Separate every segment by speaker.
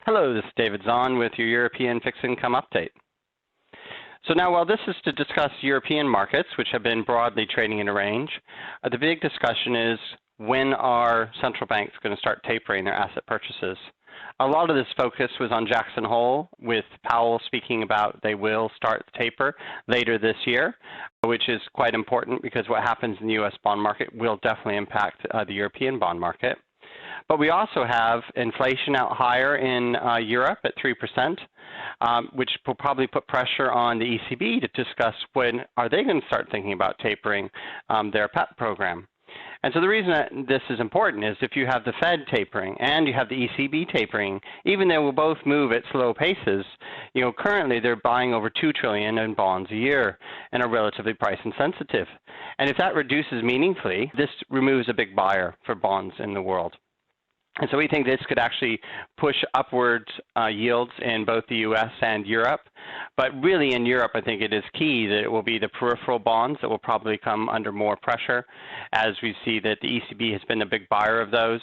Speaker 1: Hello, this is David Zahn with your European Fixed Income Update. So now, while this is to discuss European markets, which have been broadly trading in a range, the big discussion is when are central banks going to start tapering their asset purchases? A lot of this focus was on Jackson Hole, with Powell speaking about they will start the taper later this year, which is quite important because what happens in the U.S. bond market will definitely impact the European bond market. But we also have inflation out higher in Europe at 3%, which will probably put pressure on the ECB to discuss when are they going to start thinking about tapering their PEP program. And so the reason that this is important is if you have the Fed tapering and you have the ECB tapering, even though we'll both move at slow paces, currently they're buying over $2 trillion in bonds a year and are relatively price insensitive. And if that reduces meaningfully, this removes a big buyer for bonds in the world. And so we think this could actually push upwards yields in both the U.S. and Europe. But really in Europe, I think it is key that it will be the peripheral bonds that will probably come under more pressure, as we see that the ECB has been a big buyer of those.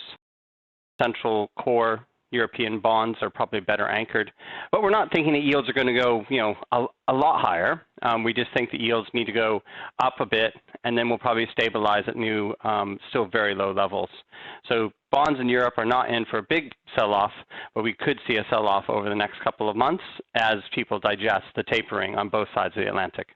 Speaker 1: Central core European bonds are probably better anchored. But we're not thinking that yields are going to go, a lot higher. We just think that yields need to go up a bit, and then we'll probably stabilize at new, still very low levels. So bonds in Europe are not in for a big sell-off, but we could see a sell-off over the next couple of months as people digest the tapering on both sides of the Atlantic.